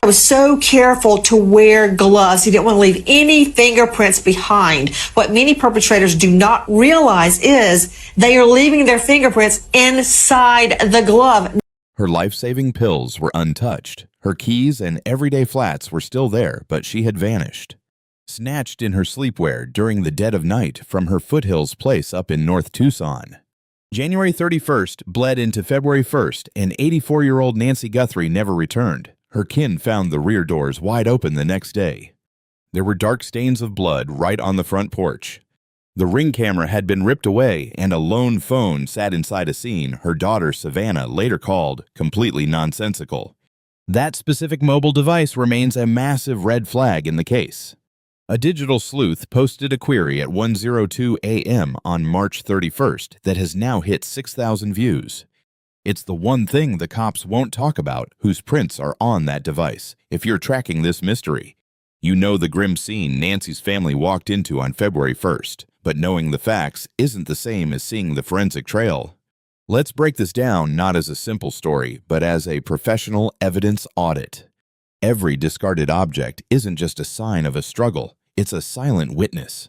was so careful to wear gloves. He didn't want to leave any fingerprints behind. What many perpetrators do not realize is they are leaving their fingerprints inside the glove. Her life-saving pills were untouched. Her keys and everyday flats were still there, but she had vanished. Snatched in her sleepwear during the dead of night from her foothills place up in North Tucson. January 31st bled into February 1st, and 84-year-old Nancy Guthrie never returned. Her kin found the rear doors wide open the next day. There were dark stains of blood right on the front porch. The Ring camera had been ripped away, and a lone phone sat inside a scene her daughter Savannah later called completely nonsensical. That specific mobile device remains a massive red flag in the case. A digital sleuth posted a query at 1:02 a.m. on March 31st that has now hit 6,000 views. It's the one thing the cops won't talk about whose prints are on that device. If you're tracking this mystery, you know the grim scene Nancy's family walked into on February 1st, but knowing the facts isn't the same as seeing the forensic trail. Let's break this down not as a simple story, but as a professional evidence audit. Every discarded object isn't just a sign of a struggle, it's a silent witness.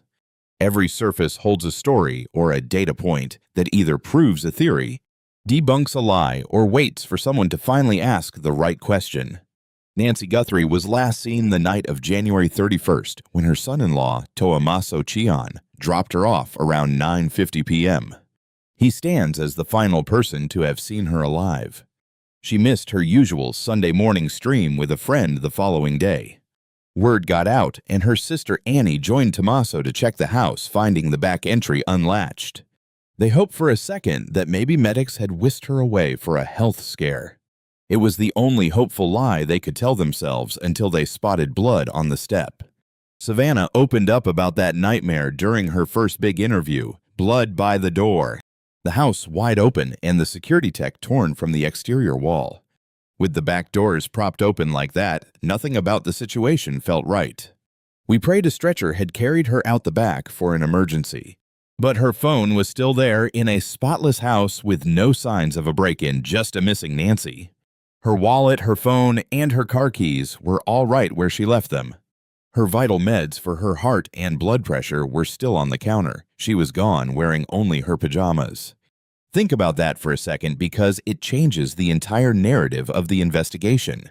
Every surface holds a story or a data point that either proves a theory, debunks a lie, or waits for someone to finally ask the right question. Nancy Guthrie was last seen the night of January 31st when her son-in-law, Toamaso Chion, dropped her off around 9:50 p.m. He stands as the final person to have seen her alive. She missed her usual Sunday morning stream with a friend the following day. Word got out, and her sister Annie joined Tomaso to check the house, finding the back entry unlatched. They hoped for a second that maybe medics had whisked her away for a health scare. It was the only hopeful lie they could tell themselves until they spotted blood on the step. Savannah opened up about that nightmare during her first big interview, blood by the door. The house wide open and the security tech torn from the exterior wall. With the back doors propped open like that, nothing about the situation felt right. We prayed a stretcher had carried her out the back for an emergency. But her phone was still there in a spotless house with no signs of a break-in, just a missing Nancy. Her wallet, her phone, and her car keys were all right where she left them. Her vital meds for her heart and blood pressure were still on the counter. She was gone, wearing only her pajamas. Think about that for a second because it changes the entire narrative of the investigation.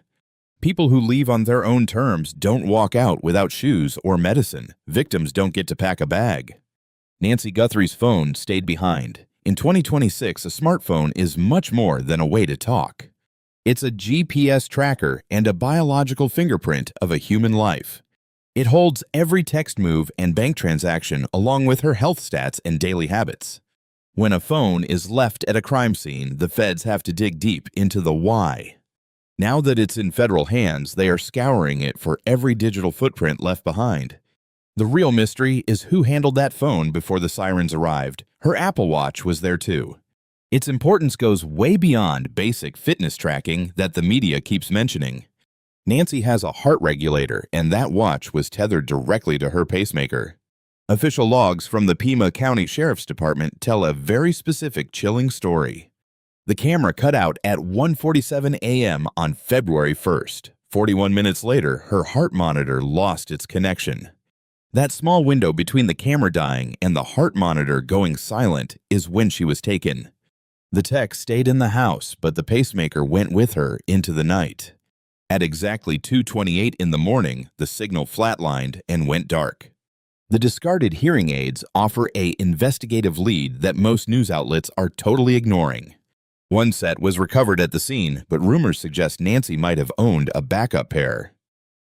People who leave on their own terms don't walk out without shoes or medicine. Victims don't get to pack a bag. Nancy Guthrie's phone stayed behind. In 2026, a smartphone is much more than a way to talk. It's a GPS tracker and a biological fingerprint of a human life. It holds every text move and bank transaction along with her health stats and daily habits. When a phone is left at a crime scene, the feds have to dig deep into the why. Now that it's in federal hands, they are scouring it for every digital footprint left behind. The real mystery is who handled that phone before the sirens arrived. Her Apple Watch was there too. Its importance goes way beyond basic fitness tracking that the media keeps mentioning. Nancy has a heart regulator, and that watch was tethered directly to her pacemaker. Official logs from the Pima County Sheriff's Department tell a very specific, chilling story. The camera cut out at 1:47 a.m. on February 1st. 41 minutes later, her heart monitor lost its connection. That small window between the camera dying and the heart monitor going silent is when she was taken. The tech stayed in the house, but the pacemaker went with her into the night. At exactly 2:28 in the morning, the signal flatlined and went dark. The discarded hearing aids offer an investigative lead that most news outlets are totally ignoring. One set was recovered at the scene, but rumors suggest Nancy might have owned a backup pair.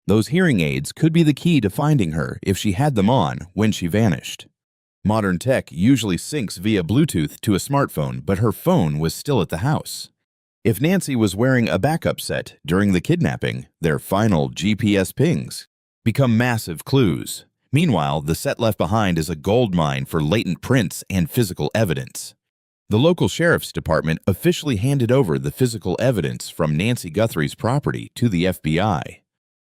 Those hearing aids could be the key to finding her if she had them on when she vanished. Modern tech usually syncs via Bluetooth to a smartphone, but her phone was still at the house. If Nancy was wearing a backup set during the kidnapping, their final GPS pings become massive clues. Meanwhile, the set left behind is a goldmine for latent prints and physical evidence. The local sheriff's department officially handed over the physical evidence from Nancy Guthrie's property to the FBI.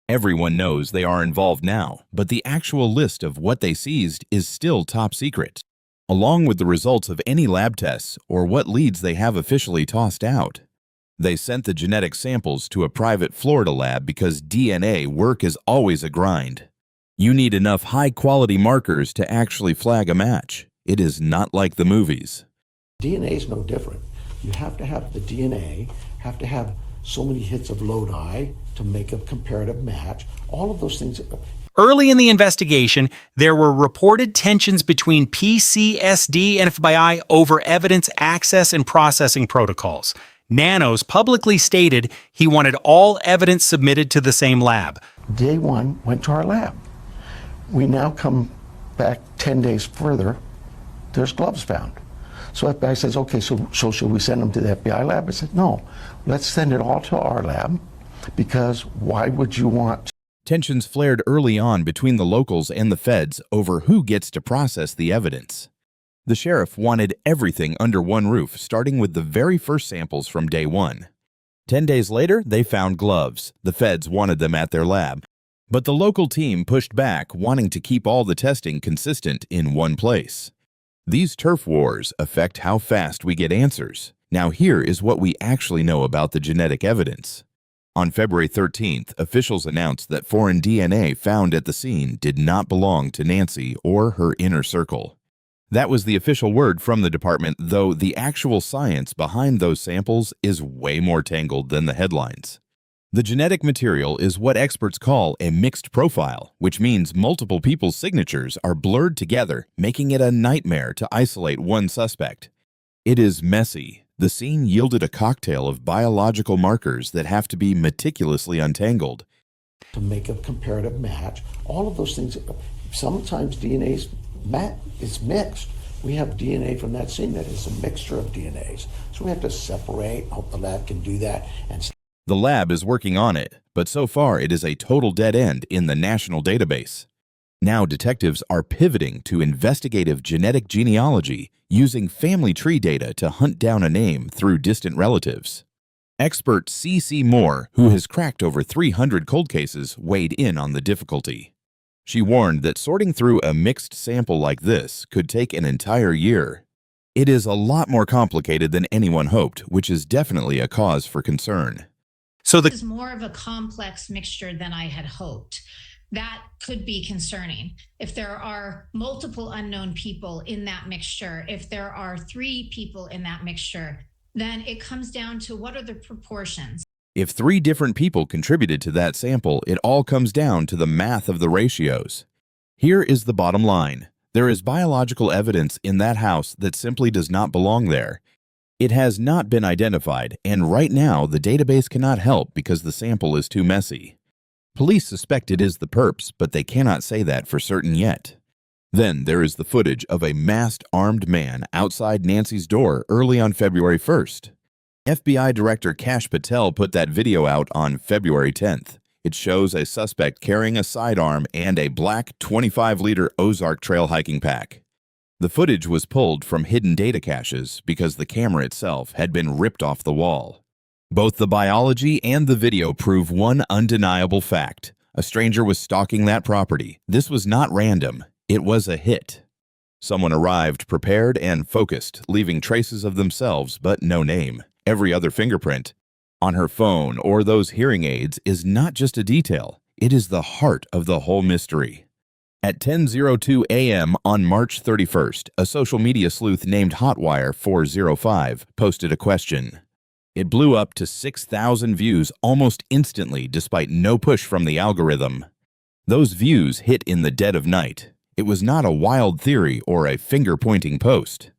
Everyone knows they are involved now, but the actual list of what they seized is still top secret, along with the results of any lab tests or what leads they have officially tossed out. They sent the genetic samples to a private Florida lab because DNA work is always a grind. You need enough high-quality markers to actually flag a match. It is not like the movies. DNA is no different. You have to have the DNA, have to have so many hits of lodi to make a comparative match. All of those things. Early in the investigation, there were reported tensions between PCSD and FBI over evidence access and processing protocols. Nanos publicly stated he wanted all evidence submitted to the same lab. Day one went to our lab. We now come back 10 days further, there's gloves found. So FBI says, okay, so should we send them to the FBI lab? I said, no, let's send it all to our lab, because why would you want... Tensions flared early on between the locals and the feds over who gets to process the evidence. The sheriff wanted everything under one roof, starting with the very first samples from day one. 10 days later, they found gloves. The feds wanted them at their lab. But the local team pushed back, wanting to keep all the testing consistent in one place. These turf wars affect how fast we get answers. Now here is what we actually know about the genetic evidence. On February 13th, officials announced that foreign DNA found at the scene did not belong to Nancy or her inner circle. That was the official word from the department, though the actual science behind those samples is way more tangled than the headlines. The genetic material is what experts call a mixed profile, which means multiple people's signatures are blurred together, making it a nightmare to isolate one suspect. It is messy. The scene yielded a cocktail of biological markers that have to be meticulously untangled. To make a comparative match, all of those things, sometimes DNA is mixed. We have DNA from that scene that is a mixture of DNAs. So we have to separate, hope the lab can do that. And the lab is working on it, but so far it is a total dead end in the national database. Now detectives are pivoting to investigative genetic genealogy, using family tree data to hunt down a name through distant relatives. Expert C.C. Moore, who has cracked over 300 cold cases, weighed in on the difficulty. She warned that sorting through a mixed sample like this could take an entire year. It is a lot more complicated than anyone hoped, which is definitely a cause for concern. So This is more of a complex mixture than I had hoped. That could be concerning. If there are multiple unknown people in that mixture, if there are 3 people in that mixture, then it comes down to what are the proportions. If 3 different people contributed to that sample, it all comes down to the math of the ratios. Here is the bottom line. There is biological evidence in that house that simply does not belong there. It has not been identified, and right now the database cannot help because the sample is too messy. Police suspect it is the perps, but they cannot say that for certain yet. Then there is the footage of a masked, armed man outside Nancy's door early on February 1st. FBI Director Kash Patel put that video out on February 10th. It shows a suspect carrying a sidearm and a black 25-liter Ozark trail hiking pack. The footage was pulled from hidden data caches because the camera itself had been ripped off the wall. Both the biology and the video prove one undeniable fact. A stranger was stalking that property. This was not random. It was a hit. Someone arrived prepared and focused, leaving traces of themselves but no name. Every other fingerprint on her phone or those hearing aids is not just a detail. It is the heart of the whole mystery. At 10:02 a.m. on March 31st, a social media sleuth named Hotwire405 posted a question. It blew up to 6,000 views almost instantly despite no push from the algorithm. Those views hit in the dead of night. It was not a wild theory or a finger-pointing post.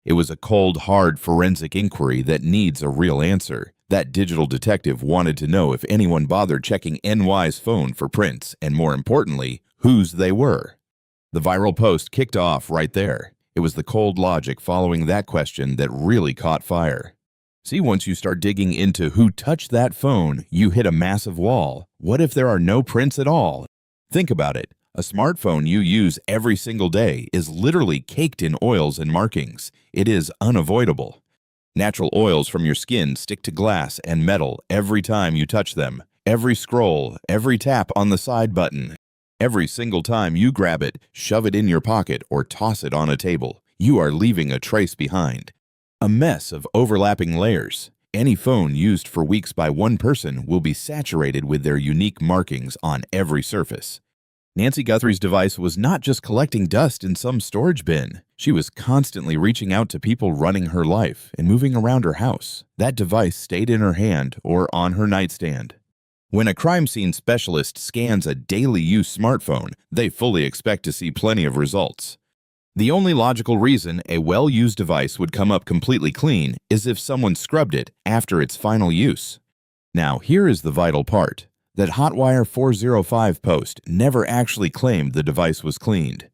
It was a cold, hard forensic inquiry that needs a real answer. That digital detective wanted to know if anyone bothered checking NY's phone for prints, and more importantly, whose they were. The viral post kicked off right there. It was the cold logic following that question that really caught fire. See, once you start digging into who touched that phone, you hit a massive wall. What if there are no prints at all? Think about it. A smartphone you use every single day is literally caked in oils and markings. It is unavoidable. Natural oils from your skin stick to glass and metal every time you touch them. Every scroll, every tap on the side button, every single time you grab it, shove it in your pocket, or toss it on a table, you are leaving a trace behind. A mess of overlapping layers. Any phone used for weeks by one person will be saturated with their unique markings on every surface. Nancy Guthrie's device was not just collecting dust in some storage bin. She was constantly reaching out to people running her life and moving around her house. That device stayed in her hand or on her nightstand. When a crime scene specialist scans a daily use smartphone, they fully expect to see plenty of results. The only logical reason a well-used device would come up completely clean is if someone scrubbed it after its final use. Now, here is the vital part. That Hotwire 405 post never actually claimed the device was cleaned.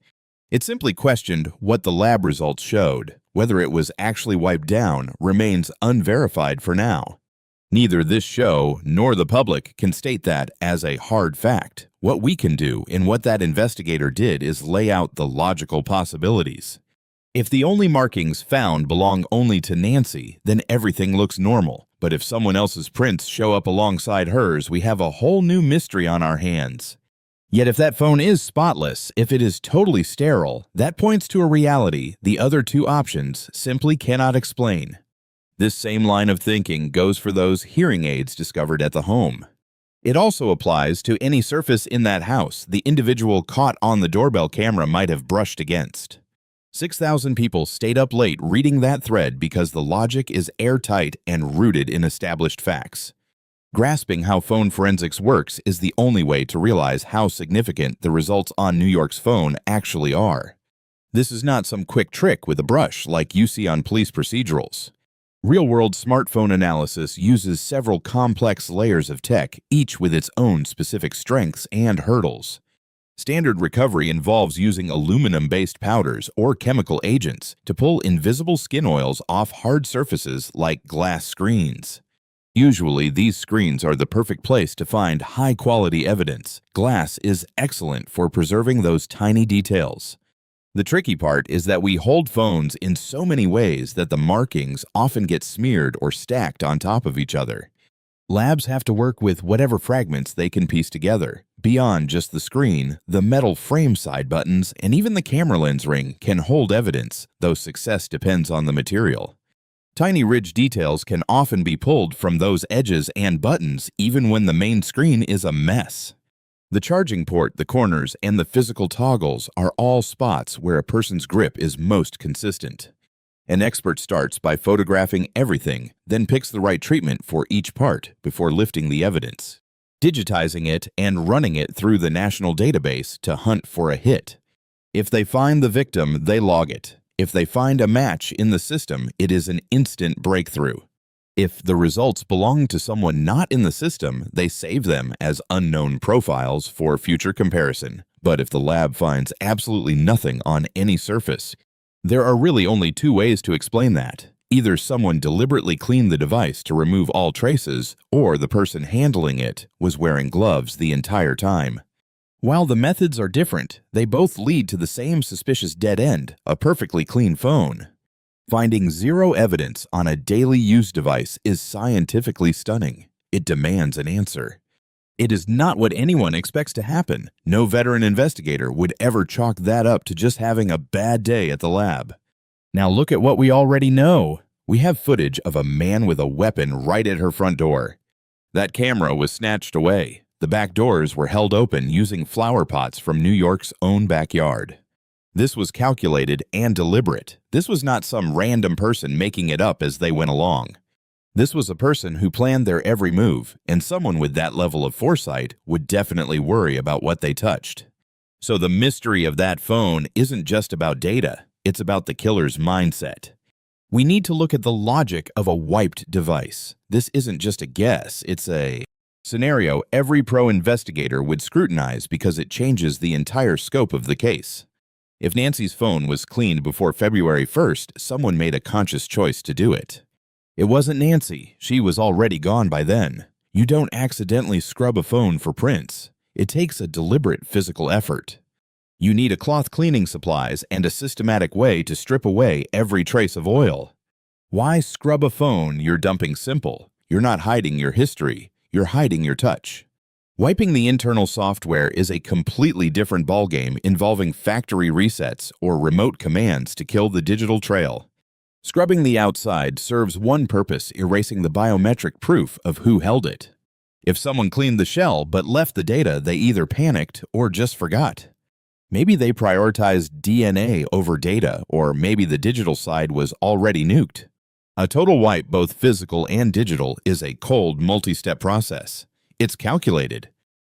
It simply questioned what the lab results showed. Whether it was actually wiped down remains unverified for now. Neither this show nor the public can state that as a hard fact. What we can do and what that investigator did is lay out the logical possibilities. If the only markings found belong only to Nancy, then everything looks normal. But if someone else's prints show up alongside hers, we have a whole new mystery on our hands. Yet if that phone is spotless, if it is totally sterile, that points to a reality the other two options simply cannot explain. This same line of thinking goes for those hearing aids discovered at the home. It also applies to any surface in that house the individual caught on the doorbell camera might have brushed against. 6,000 people stayed up late reading that thread because the logic is airtight and rooted in established facts. Grasping how phone forensics works is the only way to realize how significant the results on New York's phone actually are. This is not some quick trick with a brush like you see on police procedurals. Real-world smartphone analysis uses several complex layers of tech, each with its own specific strengths and hurdles. Standard recovery involves using aluminum-based powders or chemical agents to pull invisible skin oils off hard surfaces like glass screens. Usually, these screens are the perfect place to find high-quality evidence. Glass is excellent for preserving those tiny details. The tricky part is that we hold phones in so many ways that the markings often get smeared or stacked on top of each other. Labs have to work with whatever fragments they can piece together. Beyond just the screen, the metal frame side buttons and even the camera lens ring can hold evidence, though success depends on the material. Tiny ridge details can often be pulled from those edges and buttons even when the main screen is a mess. The charging port, the corners, and the physical toggles are all spots where a person's grip is most consistent. An expert starts by photographing everything, then picks the right treatment for each part before lifting the evidence, digitizing it and running it through the national database to hunt for a hit. If they find the victim, they log it. If they find a match in the system, it is an instant breakthrough. If the results belong to someone not in the system, they save them as unknown profiles for future comparison. But if the lab finds absolutely nothing on any surface, there are really only two ways to explain that. Either someone deliberately cleaned the device to remove all traces, or the person handling it was wearing gloves the entire time. While the methods are different, they both lead to the same suspicious dead end, a perfectly clean phone. Finding zero evidence on a daily use device is scientifically stunning. It demands an answer. It is not what anyone expects to happen. No veteran investigator would ever chalk that up to just having a bad day at the lab. Now look at what we already know. We have footage of a man with a weapon right at her front door. That camera was snatched away. The back doors were held open using flower pots from New York's own backyard. This was calculated and deliberate. This was not some random person making it up as they went along. This was a person who planned their every move, and someone with that level of foresight would definitely worry about what they touched. So the mystery of that phone isn't just about data, it's about the killer's mindset. We need to look at the logic of a wiped device. This isn't just a guess, it's a scenario every pro investigator would scrutinize because it changes the entire scope of the case. If Nancy's phone was cleaned before February 1st, someone made a conscious choice to do it. It wasn't Nancy. She was already gone by then. You don't accidentally scrub a phone for prints. It takes a deliberate physical effort. You need a cloth cleaning supplies and a systematic way to strip away every trace of oil. Why scrub a phone you're dumping simple? You're not hiding your history. You're hiding your touch. Wiping the internal software is a completely different ballgame involving factory resets or remote commands to kill the digital trail. Scrubbing the outside serves one purpose, erasing the biometric proof of who held it. If someone cleaned the shell but left the data, they either panicked or just forgot. Maybe they prioritized DNA over data, or maybe the digital side was already nuked. A total wipe, both physical and digital, is a cold, multi-step process. It's calculated.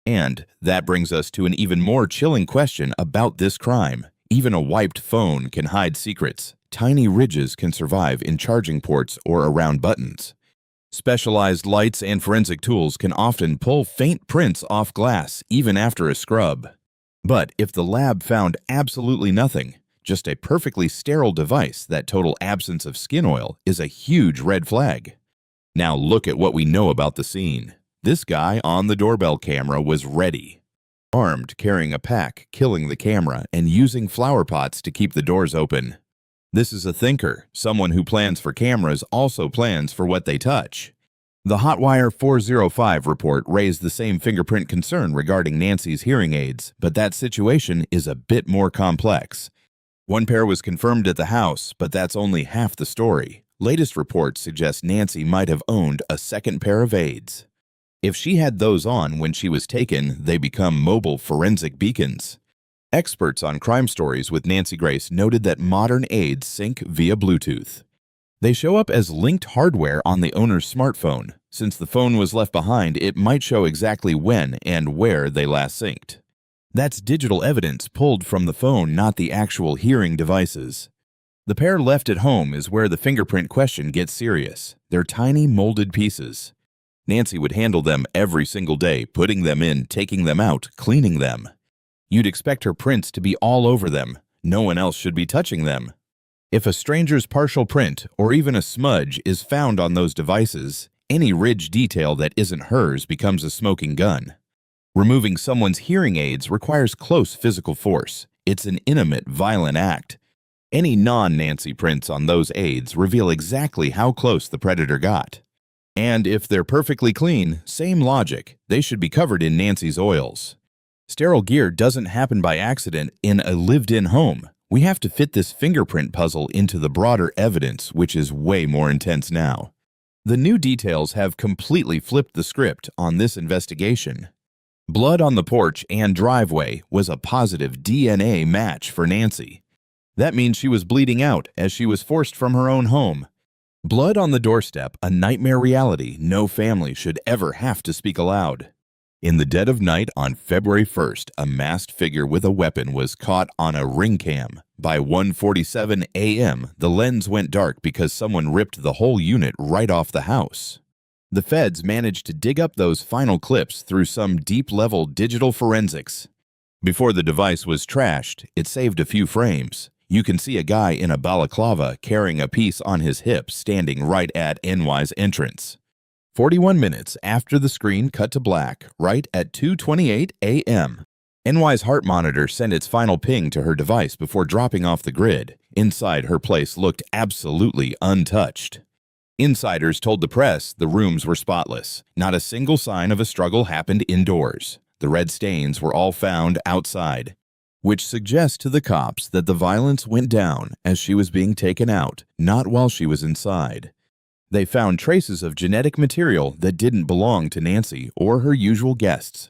And that brings us to an even more chilling question about this crime. Even a wiped phone can hide secrets. Tiny ridges can survive in charging ports or around buttons. Specialized lights and forensic tools can often pull faint prints off glass even after a scrub. But if the lab found absolutely nothing, just a perfectly sterile device, that total absence of skin oil is a huge red flag. Now look at what we know about the scene. This guy on the doorbell camera was ready. Armed, carrying a pack, killing the camera, and using flower pots to keep the doors open. This is a thinker. Someone who plans for cameras also plans for what they touch. The Hotwire 405 report raised the same fingerprint concern regarding Nancy's hearing aids, but that situation is a bit more complex. One pair was confirmed at the house, but that's only half the story. Latest reports suggest Nancy might have owned a second pair of aids. If she had those on when she was taken, they become mobile forensic beacons. Experts on crime stories with Nancy Grace noted that modern aids sync via Bluetooth. They show up as linked hardware on the owner's smartphone. Since the phone was left behind, it might show exactly when and where they last synced. That's digital evidence pulled from the phone, not the actual hearing devices. The pair left at home is where the fingerprint question gets serious. They're tiny molded pieces. Nancy would handle them every single day, putting them in, taking them out, cleaning them. You'd expect her prints to be all over them. No one else should be touching them. If a stranger's partial print or even a smudge is found on those devices, any ridge detail that isn't hers becomes a smoking gun. Removing someone's hearing aids requires close physical force. It's an intimate, violent act. Any non-Nancy prints on those aids reveal exactly how close the predator got. And if they're perfectly clean, same logic. They should be covered in Nancy's oils. Sterile gear doesn't happen by accident in a lived-in home. We have to fit this fingerprint puzzle into the broader evidence, which is way more intense now. The new details have completely flipped the script on this investigation. Blood on the porch and driveway was a positive DNA match for Nancy. That means she was bleeding out as she was forced from her own home. Blood on the doorstep, a nightmare reality no family should ever have to speak aloud. In the dead of night on February 1st, a masked figure with a weapon was caught on a ring cam. By 1:47 a.m., the lens went dark because someone ripped the whole unit right off the house. The feds managed to dig up those final clips through some deep-level digital forensics. Before the device was trashed, it saved a few frames. You can see a guy in a balaclava carrying a piece on his hip standing right at NY's entrance. 41 minutes after the screen cut to black, right at 2:28 a.m. NY's heart monitor sent its final ping to her device before dropping off the grid. Inside, her place looked absolutely untouched. Insiders told the press the rooms were spotless. Not a single sign of a struggle happened indoors. The red stains were all found outside, which suggests to the cops that the violence went down as she was being taken out, not while she was inside. They found traces of genetic material that didn't belong to Nancy or her usual guests.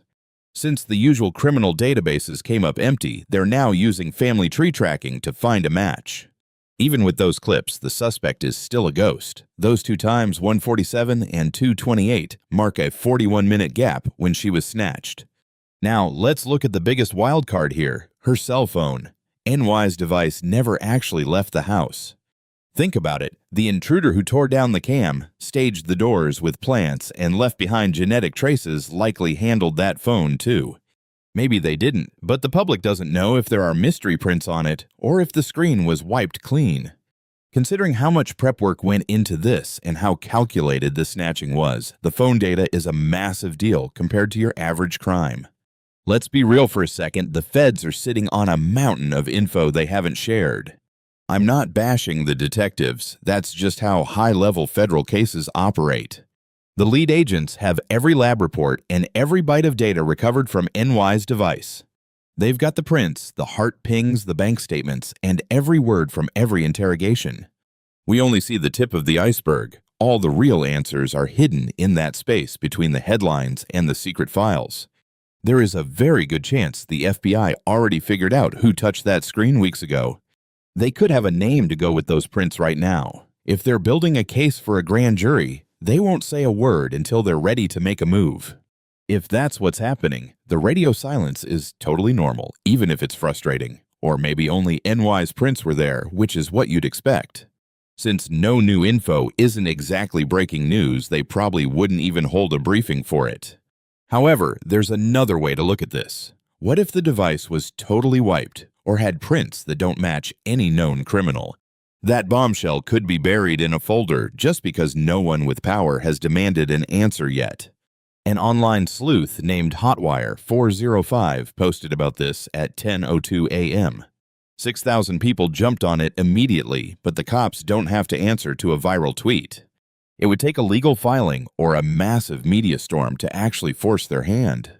Since the usual criminal databases came up empty, they're now using family tree tracking to find a match. Even with those clips, the suspect is still a ghost. Those two times, 1:47 and 2:28, mark a 41-minute gap when she was snatched. Now, let's look at the biggest wild card here, her cell phone. NY's device never actually left the house. Think about it. The intruder who tore down the cam, staged the doors with plants, and left behind genetic traces likely handled that phone too. Maybe they didn't, but the public doesn't know if there are mystery prints on it or if the screen was wiped clean. Considering how much prep work went into this and how calculated the snatching was, the phone data is a massive deal compared to your average crime. Let's be real for a second, the feds are sitting on a mountain of info they haven't shared. I'm not bashing the detectives, that's just how high-level federal cases operate. The lead agents have every lab report and every byte of data recovered from NY's device. They've got the prints, the heart pings, the bank statements, and every word from every interrogation. We only see the tip of the iceberg. All the real answers are hidden in that space between the headlines and the secret files. There is a very good chance the FBI already figured out who touched that screen weeks ago. They could have a name to go with those prints right now. If they're building a case for a grand jury, they won't say a word until they're ready to make a move. If that's what's happening, the radio silence is totally normal, even if it's frustrating. Or maybe only NY's prints were there, which is what you'd expect. Since no new info isn't exactly breaking news, they probably wouldn't even hold a briefing for it. However, there's another way to look at this. What if the device was totally wiped or had prints that don't match any known criminal? That bombshell could be buried in a folder just because no one with power has demanded an answer yet. An online sleuth named Hotwire405 posted about this at 10:02 a.m. 6,000 people jumped on it immediately, but the cops don't have to answer to a viral tweet. It would take a legal filing or a massive media storm to actually force their hand.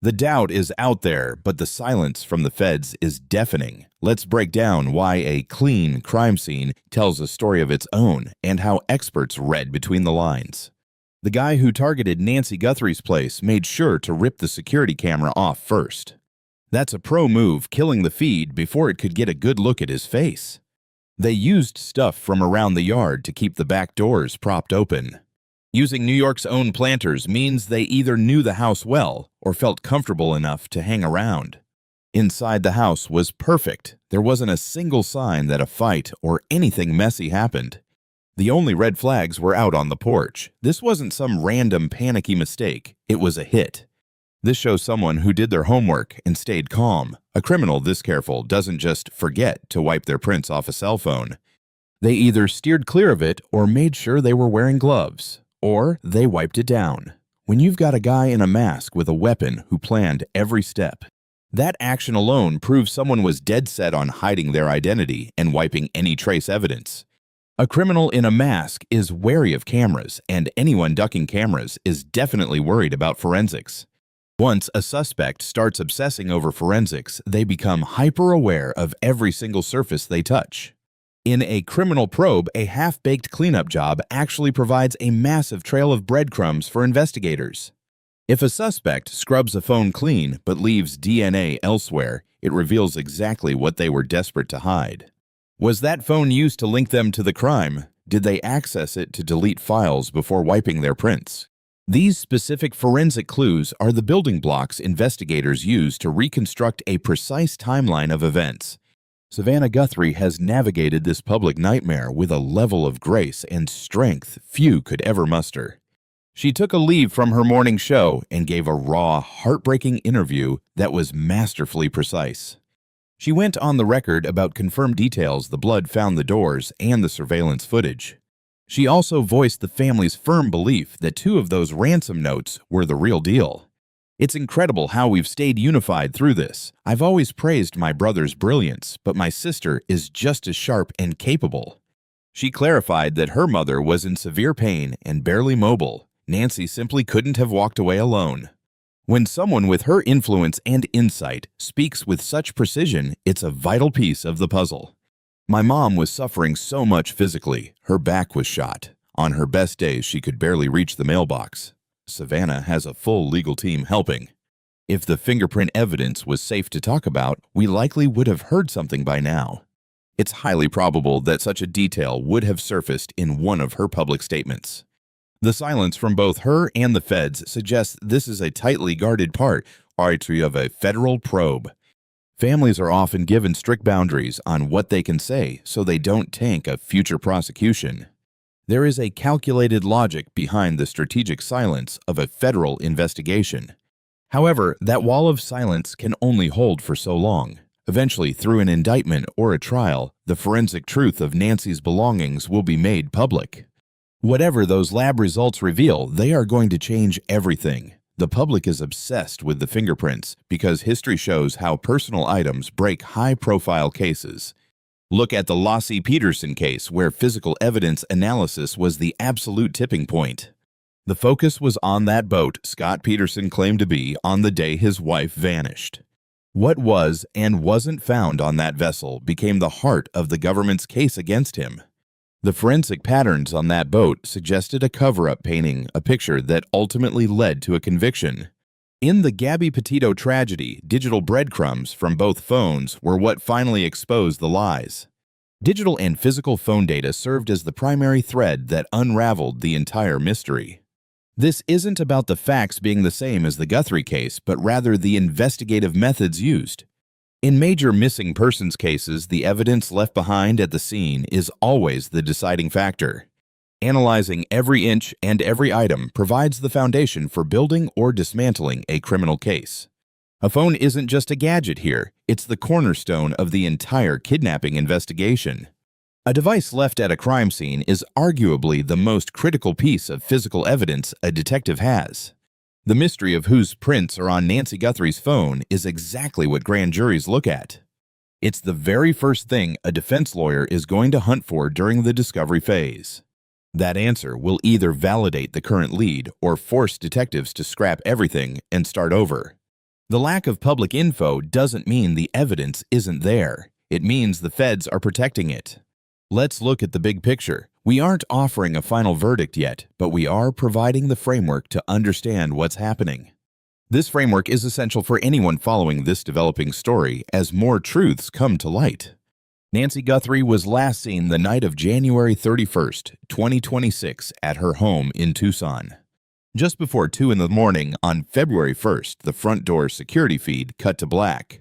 The doubt is out there, but the silence from the feds is deafening. Let's break down why a clean crime scene tells a story of its own and how experts read between the lines. The guy who targeted Nancy Guthrie's place made sure to rip the security camera off first. That's a pro move, killing the feed before it could get a good look at his face. They used stuff from around the yard to keep the back doors propped open. Using New York's own planters means they either knew the house well or felt comfortable enough to hang around. Inside the house was perfect. There wasn't a single sign that a fight or anything messy happened. The only red flags were out on the porch. This wasn't some random panicky mistake. It was a hit. This shows someone who did their homework and stayed calm. A criminal this careful doesn't just forget to wipe their prints off a cell phone. They either steered clear of it or made sure they were wearing gloves, or they wiped it down. When you've got a guy in a mask with a weapon who planned every step, that action alone proves someone was dead set on hiding their identity and wiping any trace evidence. A criminal in a mask is wary of cameras, and anyone ducking cameras is definitely worried about forensics. Once a suspect starts obsessing over forensics, they become hyper-aware of every single surface they touch. In a criminal probe, a half-baked cleanup job actually provides a massive trail of breadcrumbs for investigators. If a suspect scrubs a phone clean but leaves DNA elsewhere, it reveals exactly what they were desperate to hide. Was that phone used to link them to the crime? Did they access it to delete files before wiping their prints? These specific forensic clues are the building blocks investigators use to reconstruct a precise timeline of events. Savannah Guthrie has navigated this public nightmare with a level of grace and strength few could ever muster. She took a leave from her morning show and gave a raw, heartbreaking interview that was masterfully precise. She went on the record about confirmed details: the blood found the doors and the surveillance footage. She also voiced the family's firm belief that 2 of those ransom notes were the real deal. It's incredible how we've stayed unified through this. I've always praised my brother's brilliance, but my sister is just as sharp and capable. She clarified that her mother was in severe pain and barely mobile. Nancy simply couldn't have walked away alone. When someone with her influence and insight speaks with such precision, it's a vital piece of the puzzle. My mom was suffering so much physically. Her back was shot. On her best days, she could barely reach the mailbox. Savannah has a full legal team helping. If the fingerprint evidence was safe to talk about, we likely would have heard something by now. It's highly probable that such a detail would have surfaced in one of her public statements. The silence from both her and the feds suggests this is a tightly guarded part of a federal probe. Families are often given strict boundaries on what they can say so they don't tank a future prosecution. There is a calculated logic behind the strategic silence of a federal investigation. However, that wall of silence can only hold for so long. Eventually, through an indictment or a trial, the forensic truth of Nancy's belongings will be made public. Whatever those lab results reveal, they are going to change everything. The public is obsessed with the fingerprints because history shows how personal items break high-profile cases. Look at the Lossie Peterson case, where physical evidence analysis was the absolute tipping point. The focus was on that boat Scott Peterson claimed to be on the day his wife vanished. What was and wasn't found on that vessel became the heart of the government's case against him. The forensic patterns on that boat suggested a cover-up painting a picture that ultimately led to a conviction. In the Gabby Petito tragedy, digital breadcrumbs from both phones were what finally exposed the lies. Digital and physical phone data served as the primary thread that unraveled the entire mystery. This isn't about the facts being the same as the Guthrie case, but rather the investigative methods used. In major missing persons cases, the evidence left behind at the scene is always the deciding factor. Analyzing every inch and every item provides the foundation for building or dismantling a criminal case. A phone isn't just a gadget here, it's the cornerstone of the entire kidnapping investigation. A device left at a crime scene is arguably the most critical piece of physical evidence a detective has. The mystery of whose prints are on Nancy Guthrie's phone is exactly what grand juries look at. It's the very first thing a defense lawyer is going to hunt for during the discovery phase. That answer will either validate the current lead or force detectives to scrap everything and start over. The lack of public info doesn't mean the evidence isn't there. It means the feds are protecting it. Let's look at the big picture. We aren't offering a final verdict yet, but we are providing the framework to understand what's happening. This framework is essential for anyone following this developing story as more truths come to light. Nancy Guthrie was last seen the night of January 31st, 2026 at her home in Tucson. Just before 2 in the morning on February 1st, the front door security feed cut to black.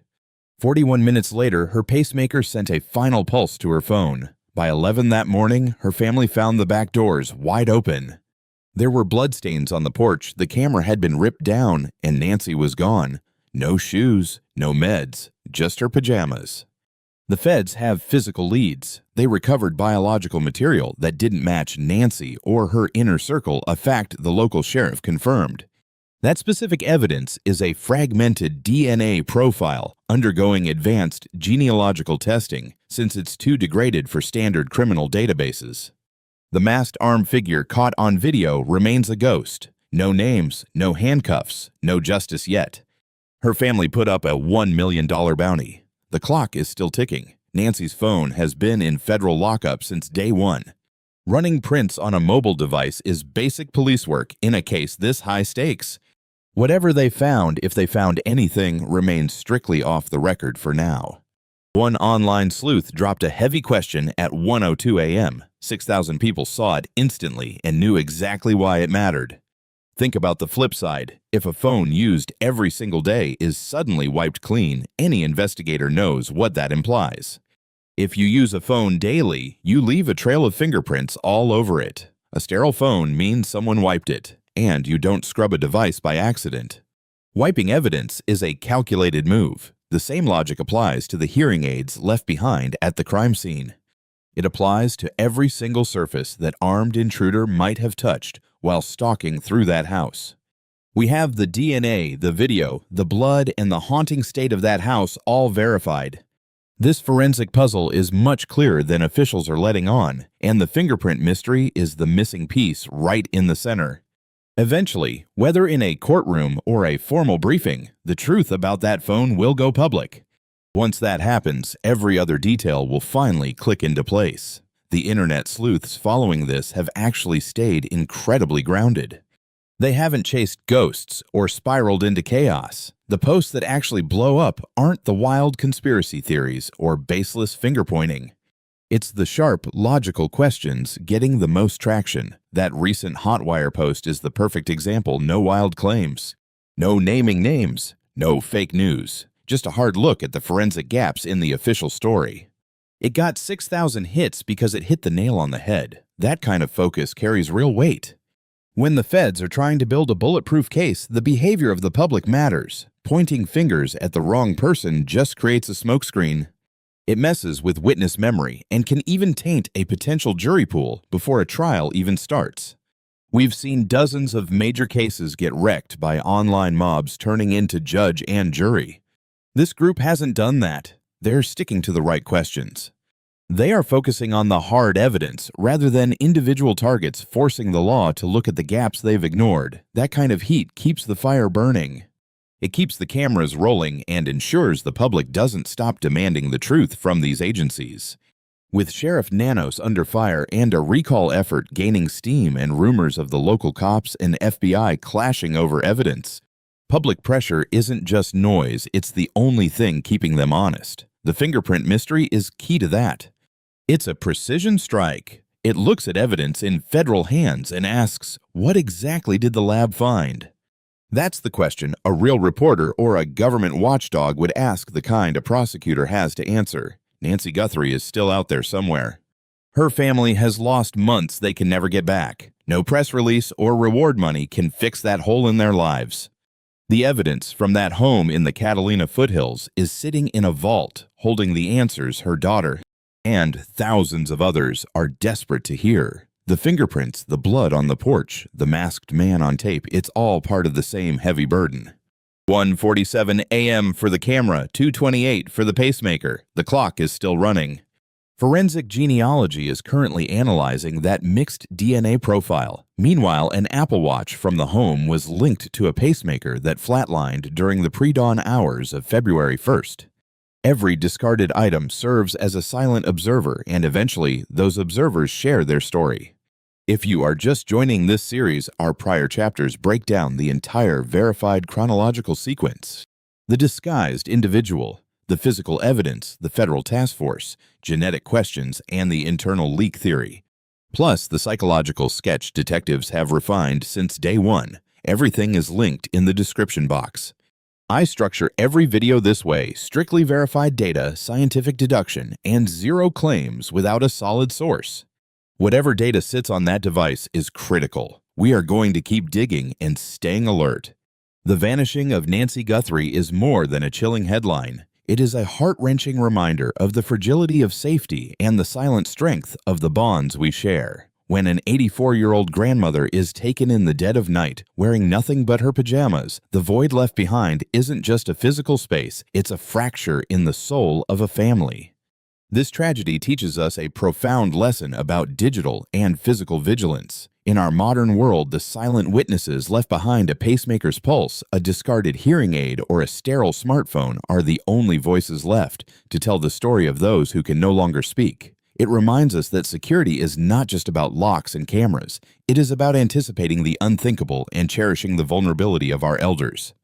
41 minutes later, her pacemaker sent a final pulse to her phone. By 11 that morning, her family found the back doors wide open. There were bloodstains on the porch, the camera had been ripped down, and Nancy was gone. No shoes, no meds, just her pajamas. The feds have physical leads. They recovered biological material that didn't match Nancy or her inner circle, a fact the local sheriff confirmed. That specific evidence is a fragmented DNA profile undergoing advanced genealogical testing since it's too degraded for standard criminal databases. The masked armed figure caught on video remains a ghost. No names, no handcuffs, no justice yet. Her family put up a $1 million bounty. The clock is still ticking. Nancy's phone has been in federal lockup since day one. Running prints on a mobile device is basic police work in a case this high stakes. Whatever they found, if they found anything, remains strictly off the record for now. One online sleuth dropped a heavy question at 1:02 a.m. 6,000 people saw it instantly and knew exactly why it mattered. Think about the flip side. If a phone used every single day is suddenly wiped clean, any investigator knows what that implies. If you use a phone daily, you leave a trail of fingerprints all over it. A sterile phone means someone wiped it, and you don't scrub a device by accident. Wiping evidence is a calculated move. The same logic applies to the hearing aids left behind at the crime scene. It applies to every single surface that armed intruder might have touched while stalking through that house. We have the DNA, the video, the blood, and the haunting state of that house all verified. This forensic puzzle is much clearer than officials are letting on, and the fingerprint mystery is the missing piece right in the center. Eventually, whether in a courtroom or a formal briefing, the truth about that phone will go public. Once that happens, every other detail will finally click into place. The internet sleuths following this have actually stayed incredibly grounded. They haven't chased ghosts or spiraled into chaos. The posts that actually blow up aren't the wild conspiracy theories or baseless finger-pointing. It's the sharp, logical questions getting the most traction. That recent Hotwire post is the perfect example. No wild claims, no naming names, no fake news. Just a hard look at the forensic gaps in the official story. It got 6,000 hits because it hit the nail on the head. That kind of focus carries real weight. When the feds are trying to build a bulletproof case, the behavior of the public matters. Pointing fingers at the wrong person just creates a smokescreen. It messes with witness memory and can even taint a potential jury pool before a trial even starts. We've seen dozens of major cases get wrecked by online mobs turning into judge and jury. This group hasn't done that. They're sticking to the right questions. They are focusing on the hard evidence rather than individual targets forcing the law to look at the gaps they've ignored. That kind of heat keeps the fire burning. It keeps the cameras rolling and ensures the public doesn't stop demanding the truth from these agencies. With Sheriff Nanos under fire and a recall effort gaining steam and rumors of the local cops and FBI clashing over evidence, public pressure isn't just noise, it's the only thing keeping them honest. The fingerprint mystery is key to that. It's a precision strike. It looks at evidence in federal hands and asks, what exactly did the lab find? That's the question a real reporter or a government watchdog would ask, the kind a prosecutor has to answer. Nancy Guthrie is still out there somewhere. Her family has lost months they can never get back. No press release or reward money can fix that hole in their lives. The evidence from that home in the Catalina foothills is sitting in a vault, holding the answers her daughter and thousands of others are desperate to hear. The fingerprints, the blood on the porch, the masked man on tape, it's all part of the same heavy burden. 1:47 a.m. for the camera, 2:28 for the pacemaker. The clock is still running. Forensic genealogy is currently analyzing that mixed DNA profile. Meanwhile, an Apple Watch from the home was linked to a pacemaker that flatlined during the pre-dawn hours of February 1st. Every discarded item serves as a silent observer, and eventually, those observers share their story. If you are just joining this series, our prior chapters break down the entire verified chronological sequence. The disguised individual, the physical evidence, the federal task force, genetic questions, and the internal leak theory. Plus, the psychological sketch detectives have refined since day one. Everything is linked in the description box. I structure every video this way: strictly verified data, scientific deduction, and zero claims without a solid source. Whatever data sits on that device is critical. We are going to keep digging and staying alert. The vanishing of Nancy Guthrie is more than a chilling headline. It is a heart-wrenching reminder of the fragility of safety and the silent strength of the bonds we share. When an 84-year-old grandmother is taken in the dead of night, wearing nothing but her pajamas, the void left behind isn't just a physical space, it's a fracture in the soul of a family. This tragedy teaches us a profound lesson about digital and physical vigilance. In our modern world, the silent witnesses left behind a pacemaker's pulse, a discarded hearing aid, or a sterile smartphone are the only voices left to tell the story of those who can no longer speak. It reminds us that security is not just about locks and cameras. It is about anticipating the unthinkable and cherishing the vulnerability of our elders.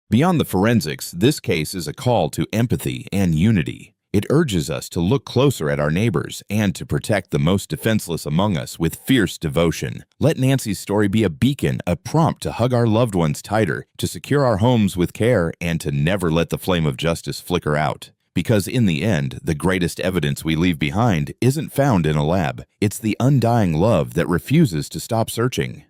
Beyond the forensics, this case is a call to empathy and unity. It urges us to look closer at our neighbors and to protect the most defenseless among us with fierce devotion. Let Nancy's story be a beacon, a prompt to hug our loved ones tighter, to secure our homes with care, and to never let the flame of justice flicker out. Because in the end, the greatest evidence we leave behind isn't found in a lab. It's the undying love that refuses to stop searching.